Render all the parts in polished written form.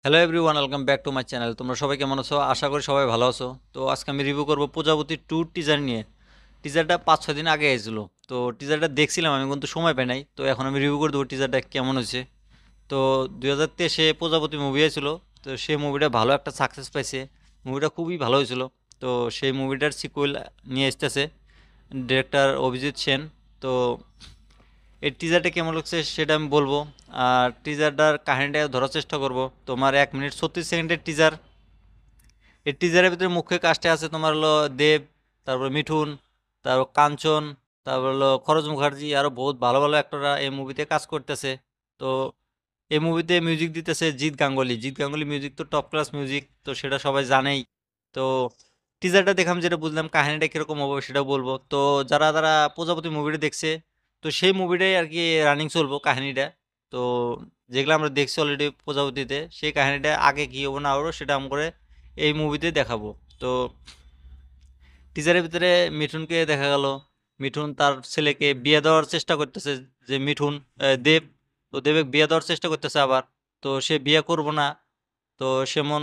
Hello everyone, welcome back to my channel. তোমরা সবাই কেমন আছো? আশা করি সবাই ভালো আছো। তো আজকে আমি রিভিউ করবো প্রজাপতি টু টিজার নিয়ে। টিজারটা 5-6 দিন আগে এসেছিলো। তো টিজারটা দেখছিলাম, আমি কিন্তু সময় পাই নাই। তো এখন আমি রিভিউ করে দেবো টিজারটা কেমন হয়েছে। তো 2023-এ প্রজাপতি মুভি হয়েছিল। তো সেই মুভিটা ভালো একটা সাকসেস পাইছে। মুভিটা খুবই ভালো হয়েছিল। তো সেই মুভিটার সিকুয়েল নিয়ে এসতেছে ডিরেক্টর অভিজিৎ সেন। তো এই টিজারটা কেমন লাগছে সেটা আমি বলবো। আর টিজারটার কাহিনীটা ধরার চেষ্টা করব। তোমার 1 মিনিট 36 সেকেন্ডের টিজার। এই টিজারের ভিতরে মুখ্য কাস্টে আছে তোমার হলো দেব, তারপর মিঠুন, তারপর কাঞ্চন, তারপর হলো খরচ মুখার্জি, আরও বহুত ভালো ভালো অ্যাক্টররা এই মুভিতে কাজ করতেছে। তো এই মুভিতে মিউজিক দিতেছে জিৎ গাঙ্গুলি। জিৎ গাঙ্গুলি মিউজিক তো টপ ক্লাস মিউজিক, তো সেটা সবাই জানেই। তো টিজারটা দেখলাম, যেটা বুঝলাম কাহিনীটা কীরকম হবে সেটাও বলবো। তো যারা যারা প্রজাপতি মুভিটা দেখছে, তো সেই মুভিটাই আর কি রানিং চলবো কাহিনীটা। তো যেগুলো আমরা দেখছি অলরেডি প্রজাপতিতে, সেই কাহিনীটা আগে কী হবো না হবো সেটা আমরা এই মুভিতে দেখাবো। তো টিজারের ভিতরে মিঠুনকে দেখা গেল, মিঠুন তার ছেলেকে বিয়ে দেওয়ার চেষ্টা করতেছে। যে মিঠুন দেব, তো দেবে বিয়ে দেওয়ার চেষ্টা করতেছে আবার। তো সে বিয়ে করব না, তো সেমন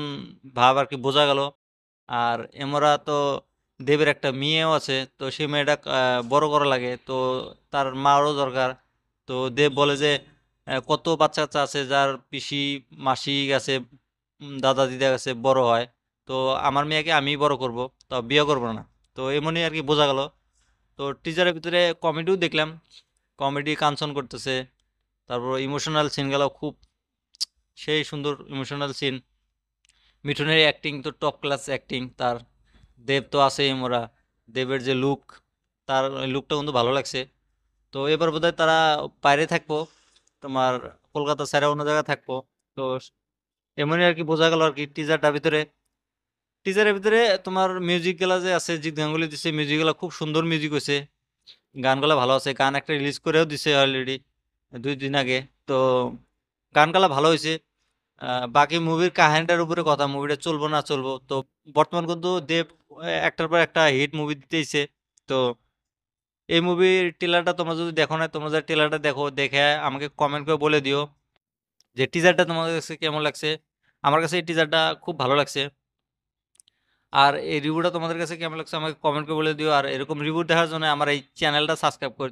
ভাব আর কি বোঝা গেল। আর এমরা তো দেবের একটা মেয়েও আছে, তো সেই মেয়েটা বড় করা লাগে, তো তার মারও দরকার। তো দেব বলে যে কত বাচ্চা কাচ্চা আছে যার পিসি মাসি গেছে, দাদা দিদা গেছে বড় হয়, তো আমার মেয়েকে আমিই বড় করব, তো বিয়ে করব না। তো এমনই আর কি বোঝা গেল। তো টিজারের ভিতরে কমেডিও দেখলাম, কমেডি কাঞ্চন করতেছে। তারপর ইমোশনাল সিনগুলো খুব সেই সুন্দর ইমোশনাল সিন। মিঠুনের অ্যাক্টিং তো টপ ক্লাস অ্যাক্টিং তার। দেব তো আছেই মোরা, দেবের যে লুক, তার লুকটা কিন্তু ভালো লাগছে। তো এবার বোধহয় তারা বাইরে থাকবো, তোমার কলকাতা ছাড়া অন্য জায়গায় থাকবো। তো এমনই আর কি বোঝা গেল আর কি টিজারের ভিতরে তোমার মিউজিক গুলা যে আছে, জিৎ গাঙ্গুলি দিছে মিউজিক গুলা, খুব সুন্দর মিউজিক হয়েছে। গানগুলা ভালো আছে, গান একটা রিলিজ করেও দিছে অলরেডি 2 দিন আগে। তো গানগুলা ভালো হয়েছে। বাকি মুভির কাহিনীটার উপরে কথা, মুভিটা চলবো না চলবো। তো বর্তমান কিন্তু দেব একটার পর একটা হিট মুভি দিতেইছে। তো এই মুভির ট্রেলারটা তোমরা যদি দেখো না, তোমরা যদি ট্রেলারটা দেখো, দেখে আমাকে কমেন্ট করে বলে দিও যে টিজারটা তোমাদের কাছে কেমন লাগছে। আমার কাছে এই টিজারটা খুব ভালো লাগছে। আর এই রিভিউটা তোমাদের কাছে কেমন লাগছে আমাকে কমেন্ট করে বলে দিও। আর এরকম রিভিউ দেখার জন্য আমার এই চ্যানেলটা সাবস্ক্রাইব করে